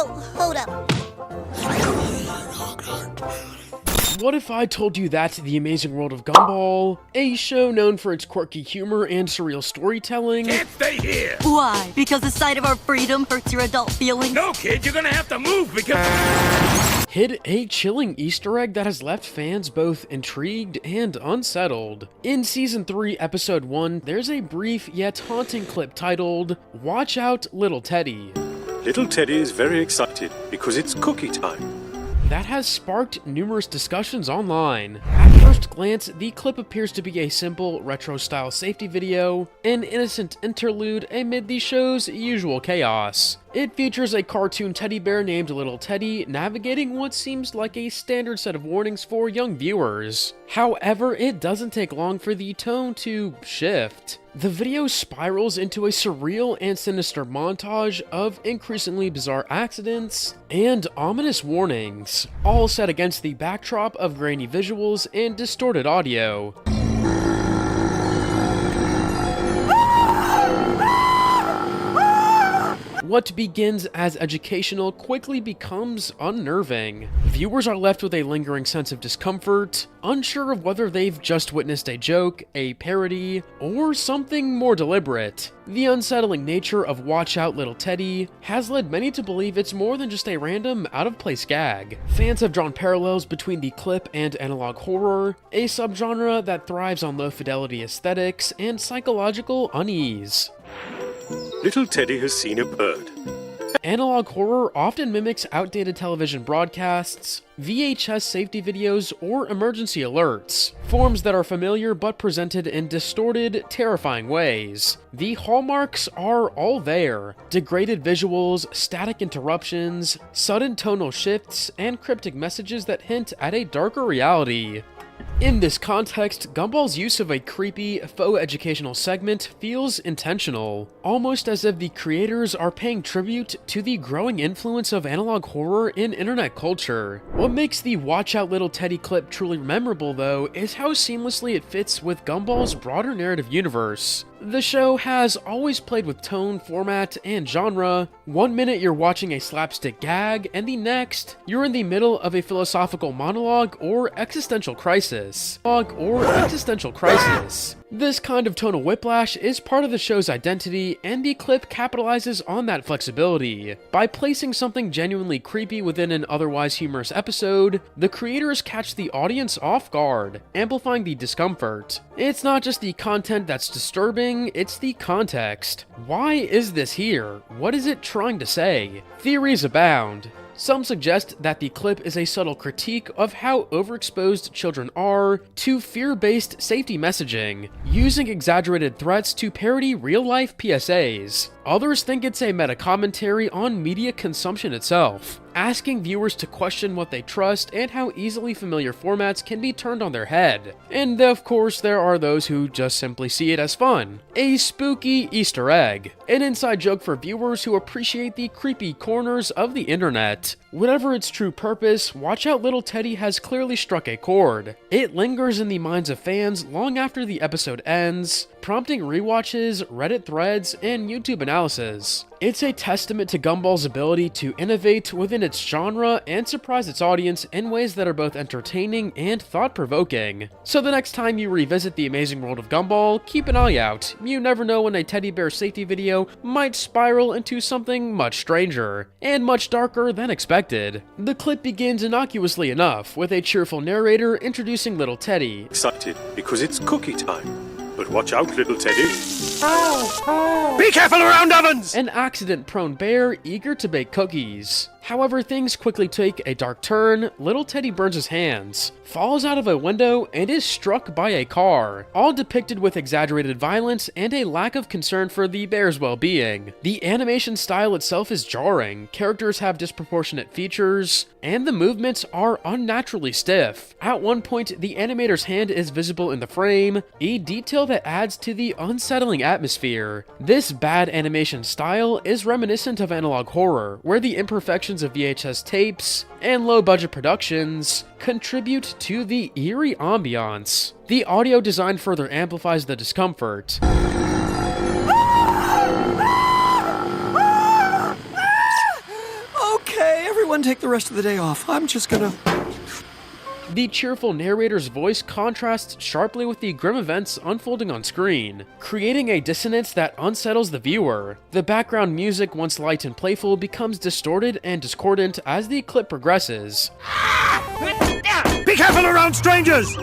Whoa, hold up. What if I told you that The Amazing World of Gumball, a show known for its quirky humor and surreal storytelling, Can't stay here! Why? Because the sight of our freedom hurts your adult feelings? No, kid, you're gonna have to move because... hid a chilling Easter egg that has left fans both intrigued and unsettled. In Season 3, Episode 1, there's a brief yet haunting clip titled, "Watch Out, Little Teddy." Little Teddy is very excited because it's cookie time. That has sparked numerous discussions online. At first glance, the clip appears to be a simple retro-style safety video, an innocent interlude amid the show's usual chaos. It features a cartoon teddy bear named Little Teddy navigating what seems like a standard set of warnings for young viewers. However, it doesn't take long for the tone to shift. The video spirals into a surreal and sinister montage of increasingly bizarre accidents and ominous warnings, all set against the backdrop of grainy visuals and distorted audio. What begins as educational quickly becomes unnerving. Viewers are left with a lingering sense of discomfort, unsure of whether they've just witnessed a joke, a parody, or something more deliberate. The unsettling nature of Watch Out, Little Teddy has led many to believe it's more than just a random, out-of-place gag. Fans have drawn parallels between the clip and analog horror, a subgenre that thrives on low-fidelity aesthetics and psychological unease. Little Teddy has seen a bird. Analog horror often mimics outdated television broadcasts, VHS safety videos, or emergency alerts, forms that are familiar but presented in distorted, terrifying ways. The hallmarks are all there: degraded visuals, static interruptions, sudden tonal shifts, and cryptic messages that hint at a darker reality. In this context, Gumball's use of a creepy, faux educational segment feels intentional, almost as if the creators are paying tribute to the growing influence of analog horror in internet culture. What makes the Watch Out Little Teddy clip truly memorable, though, is how seamlessly it fits with Gumball's broader narrative universe. The show has always played with tone, format, and genre. One minute you're watching a slapstick gag, and the next, you're in the middle of a philosophical monologue or existential crisis. This kind of tonal whiplash is part of the show's identity, and the clip capitalizes on that flexibility. By placing something genuinely creepy within an otherwise humorous episode, the creators catch the audience off guard, amplifying the discomfort. It's not just the content that's disturbing, it's the context. Why is this here? What is it trying to say? Theories abound. Some suggest that the clip is a subtle critique of how overexposed children are to fear-based safety messaging, using exaggerated threats to parody real-life PSAs. Others think it's a meta-commentary on media consumption itself, asking viewers to question what they trust and how easily familiar formats can be turned on their head. And of course, there are those who just simply see it as fun. A spooky Easter egg. An inside joke for viewers who appreciate the creepy corners of the internet. Whatever its true purpose, Watch Out Little Teddy has clearly struck a chord. It lingers in the minds of fans long after the episode ends, prompting rewatches, Reddit threads, and YouTube analysis. It's a testament to Gumball's ability to innovate within its genre and surprise its audience in ways that are both entertaining and thought-provoking. So the next time you revisit The Amazing World of Gumball, keep an eye out. You never know when a teddy bear safety video might spiral into something much stranger, and much darker than expected. The clip begins innocuously enough, with a cheerful narrator introducing Little Teddy. Excited because it's cookie time. But watch out, Little Teddy. Be careful around ovens! An accident-prone bear eager to bake cookies. However, things quickly take a dark turn. Little Teddy burns his hands, falls out of a window, and is struck by a car, all depicted with exaggerated violence and a lack of concern for the bear's well-being. The animation style itself is jarring, characters have disproportionate features, and the movements are unnaturally stiff. At one point, the animator's hand is visible in the frame, a detail that adds to the unsettling atmosphere. This bad animation style is reminiscent of analog horror, where the imperfections of VHS tapes and low-budget productions contribute to the eerie ambiance. The audio design further amplifies the discomfort. Okay. everyone take the rest of the day off. I'm just gonna... The cheerful narrator's voice contrasts sharply with the grim events unfolding on screen, creating a dissonance that unsettles the viewer. The background music, once light and playful, becomes distorted and discordant as the clip progresses. Be careful around strangers!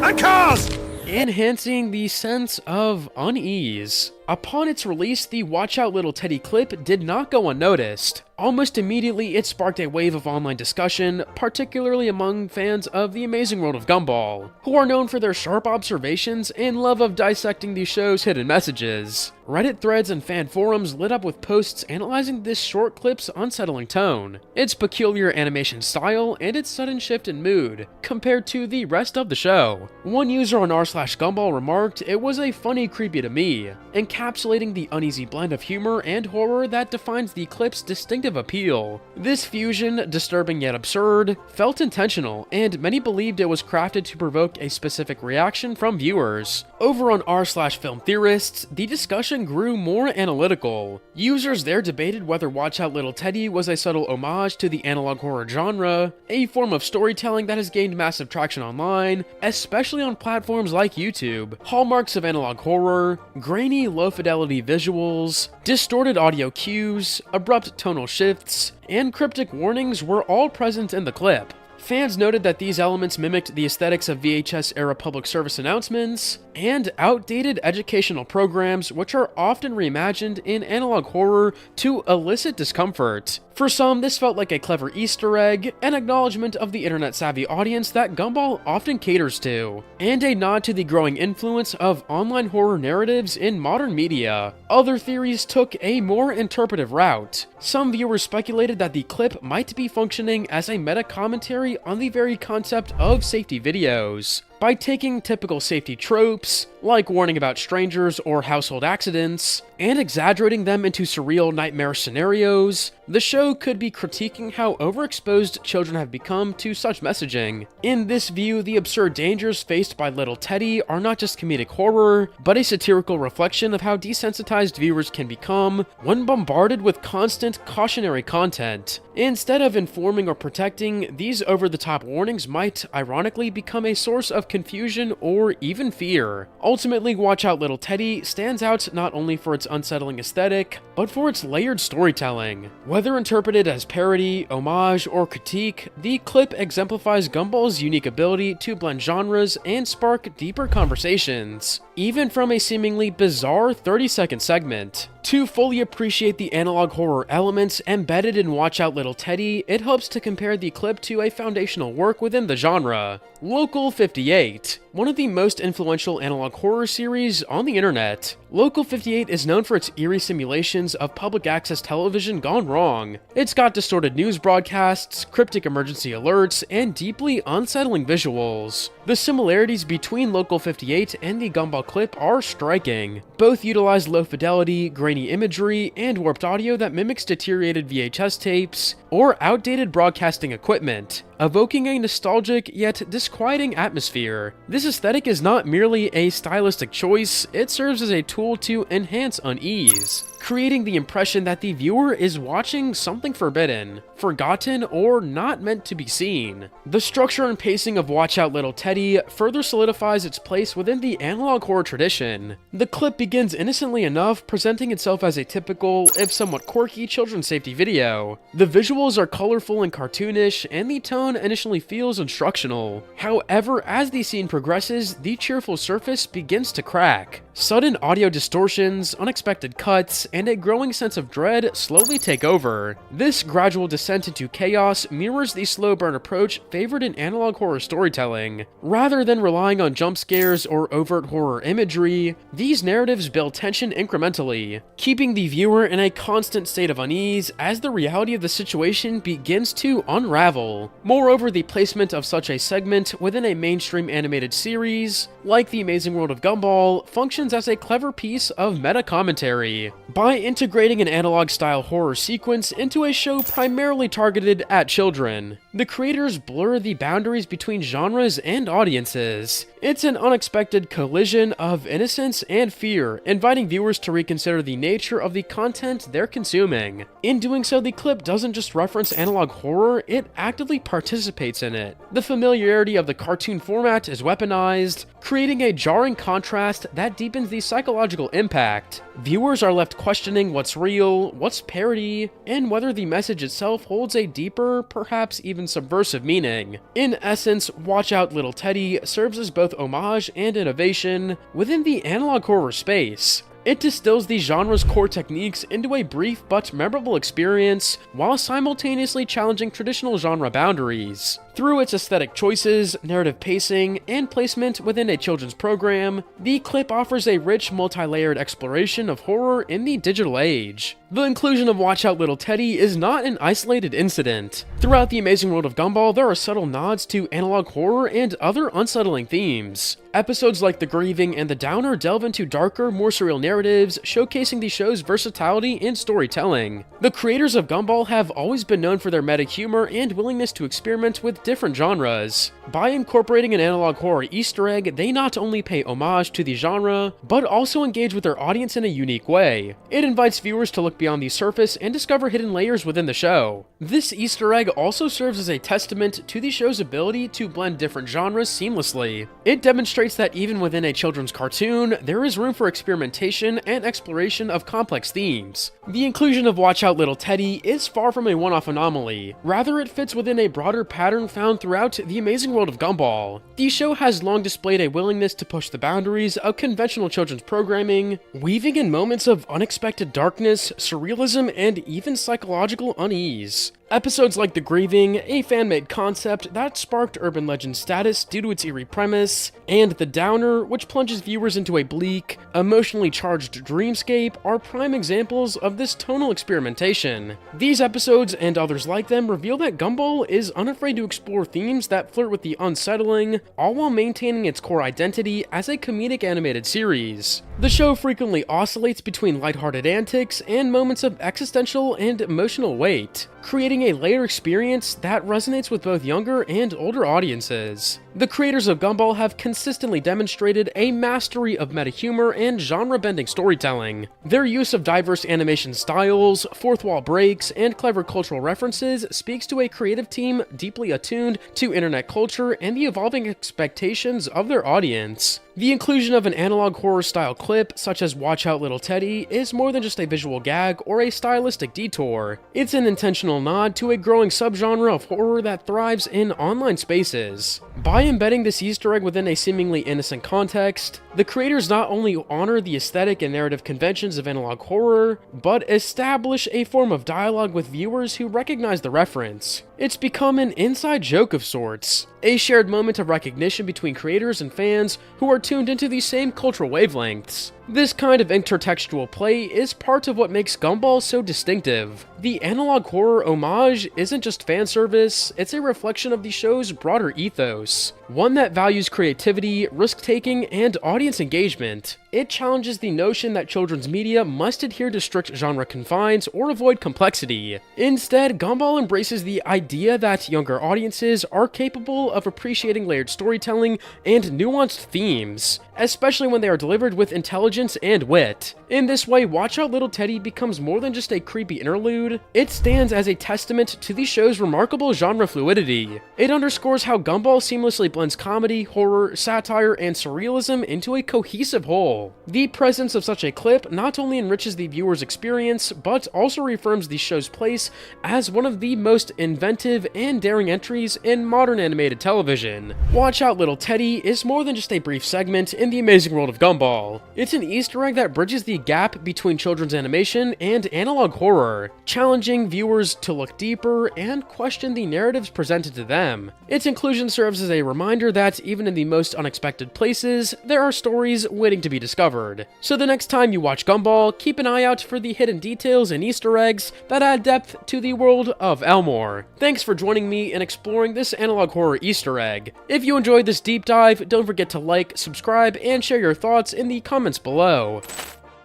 And cars! Enhancing the sense of unease. Upon its release, the Watch Out Little Teddy clip did not go unnoticed. Almost immediately, it sparked a wave of online discussion, particularly among fans of The Amazing World of Gumball, who are known for their sharp observations and love of dissecting the show's hidden messages. Reddit threads and fan forums lit up with posts analyzing this short clip's unsettling tone, its peculiar animation style, and its sudden shift in mood, compared to the rest of the show. One user on r/Gumball remarked, "It was a funny creepy to me," encapsulating the uneasy blend of humor and horror that defines the clip's distinctive appeal. This fusion, disturbing yet absurd, felt intentional, and many believed it was crafted to provoke a specific reaction from viewers. Over on r/Film Theorists, the discussion grew more analytical. Users there debated whether Watch Out Little Teddy was a subtle homage to the analog horror genre, a form of storytelling that has gained massive traction online, especially on platforms like YouTube. Hallmarks of analog horror, grainy, low-fidelity visuals, distorted audio cues, abrupt tonal shifts, and cryptic warnings were all present in the clip. Fans noted that these elements mimicked the aesthetics of VHS-era public service announcements and outdated educational programs, which are often reimagined in analog horror to elicit discomfort. For some, this felt like a clever Easter egg, an acknowledgement of the internet-savvy audience that Gumball often caters to, and a nod to the growing influence of online horror narratives in modern media. Other theories took a more interpretive route. Some viewers speculated that the clip might be functioning as a meta-commentary on the very concept of safety videos. By taking typical safety tropes, like warning about strangers or household accidents, and exaggerating them into surreal nightmare scenarios, the show could be critiquing how overexposed children have become to such messaging. In this view, the absurd dangers faced by little Teddy are not just comedic horror, but a satirical reflection of how desensitized viewers can become when bombarded with constant cautionary content. Instead of informing or protecting, these over-the-top warnings might, ironically, become a source of confusion or even fear. Ultimately, Watch Out Little Teddy stands out not only for its unsettling aesthetic, but for its layered storytelling. Whether interpreted as parody, homage, or critique, the clip exemplifies Gumball's unique ability to blend genres and spark deeper conversations, even from a seemingly bizarre 30-second segment. To fully appreciate the analog horror elements embedded in Watch Out Little Teddy, it helps to compare the clip to a foundational work within the genre, Local 58, one of the most influential analog horror series on the internet. Local 58 is known for its eerie simulations of public access television gone wrong. It's got distorted news broadcasts, cryptic emergency alerts, and deeply unsettling visuals. The similarities between Local 58 and the Gumball clip are striking. Both utilize low-fidelity, grainy imagery, and warped audio that mimics deteriorated VHS tapes or outdated broadcasting equipment, evoking a nostalgic yet disquieting atmosphere. This aesthetic is not merely a stylistic choice, it serves as a tool to enhance unease, creating the impression that the viewer is watching something forbidden, forgotten, or not meant to be seen. The structure and pacing of Watch Out Little Teddy further solidifies its place within the analog horror tradition. The clip begins innocently enough, presenting itself as a typical, if somewhat quirky, children's safety video. The visuals are colorful and cartoonish, and the tone initially feels instructional. However, as the scene progresses, the cheerful surface begins to crack. Sudden audio distortions, unexpected cuts, and a growing sense of dread slowly take over. This gradual descent into chaos mirrors the slow burn approach favored in analog horror storytelling. Rather than relying on jump scares or overt horror imagery, these narratives build tension incrementally, keeping the viewer in a constant state of unease as the reality of the situation begins to unravel. Moreover, the placement of such a segment within a mainstream animated series, like The Amazing World of Gumball, functions as a clever piece of meta-commentary. By integrating an analog-style horror sequence into a show primarily targeted at children, The creators blur the boundaries between genres and audiences. It's an unexpected collision of innocence and fear, inviting viewers to reconsider the nature of the content they're consuming. In doing so, the clip doesn't just reference analog horror, it actively participates in it. The familiarity of the cartoon format is weaponized, creating a jarring contrast that deepens the psychological impact. Viewers are left questioning what's real, what's parody, and whether the message itself holds a deeper, perhaps even subversive meaning. In essence, Watch Out Little Teddy serves as both homage and innovation within the analog horror space. It distills the genre's core techniques into a brief but memorable experience, while simultaneously challenging traditional genre boundaries. Through its aesthetic choices, narrative pacing, and placement within a children's program, the clip offers a rich, multi-layered exploration of horror in the digital age. The inclusion of Watch Out Little Teddy is not an isolated incident. Throughout the Amazing World of Gumball, there are subtle nods to analog horror and other unsettling themes. Episodes like The Grieving and The Downer delve into darker, more surreal narratives, showcasing the show's versatility in storytelling. The creators of Gumball have always been known for their meta humor and willingness to experiment with different genres. By incorporating an analog horror Easter egg, they not only pay homage to the genre, but also engage with their audience in a unique way. It invites viewers to look beyond the surface and discover hidden layers within the show. This Easter egg also serves as a testament to the show's ability to blend different genres seamlessly. It demonstrates that even within a children's cartoon, there is room for experimentation and exploration of complex themes. The inclusion of Watch Out Little Teddy is far from a one-off anomaly. Rather, it fits within a broader pattern found throughout the Amazing World of Gumball. The show has long displayed a willingness to push the boundaries of conventional children's programming, weaving in moments of unexpected darkness, surrealism, and even psychological unease. Episodes like The Grieving, a fan-made concept that sparked urban legend status due to its eerie premise, and The Downer, which plunges viewers into a bleak, emotionally charged dreamscape, are prime examples of this tonal experimentation. These episodes, and others like them, reveal that Gumball is unafraid to explore themes that flirt with the unsettling, all while maintaining its core identity as a comedic animated series. The show frequently oscillates between lighthearted antics and moments of existential and emotional weight, creating a layered experience that resonates with both younger and older audiences. The creators of Gumball have consistently demonstrated a mastery of meta-humor and genre-bending storytelling. Their use of diverse animation styles, fourth-wall breaks, and clever cultural references speaks to a creative team deeply attuned to internet culture and the evolving expectations of their audience. The inclusion of an analog horror-style clip, such as Watch Out Little Teddy, is more than just a visual gag or a stylistic detour. It's an intentional nod to a growing subgenre of horror that thrives in online spaces. By embedding this Easter egg within a seemingly innocent context, the creators not only honor the aesthetic and narrative conventions of analog horror, but establish a form of dialogue with viewers who recognize the reference. It's become an inside joke of sorts, a shared moment of recognition between creators and fans who are tuned into the same cultural wavelengths. This kind of intertextual play is part of what makes Gumball so distinctive. The analog horror homage isn't just fan service, it's a reflection of the show's broader ethos, one that values creativity, risk-taking, and audience engagement. It challenges the notion that children's media must adhere to strict genre confines or avoid complexity. Instead, Gumball embraces the idea that younger audiences are capable of appreciating layered storytelling and nuanced themes, especially when they are delivered with intelligence and wit. In this way, Watch Out Little Teddy becomes more than just a creepy interlude, it stands as a testament to the show's remarkable genre fluidity. It underscores how Gumball seamlessly blends comedy, horror, satire, and surrealism into a cohesive whole. The presence of such a clip not only enriches the viewer's experience, but also reaffirms the show's place as one of the most inventive and daring entries in modern animated television. Watch Out Little Teddy is more than just a brief segment in the Amazing World of Gumball. It's an Easter egg that bridges the gap between children's animation and analog horror, challenging viewers to look deeper and question the narratives presented to them. Its inclusion serves as a reminder that even in the most unexpected places, there are stories waiting to be discovered. So the next time you watch Gumball, keep an eye out for the hidden details and Easter eggs that add depth to the world of Elmore. Thanks for joining me in exploring this analog horror Easter egg. If you enjoyed this deep dive, don't forget to like, subscribe, and share your thoughts in the comments below.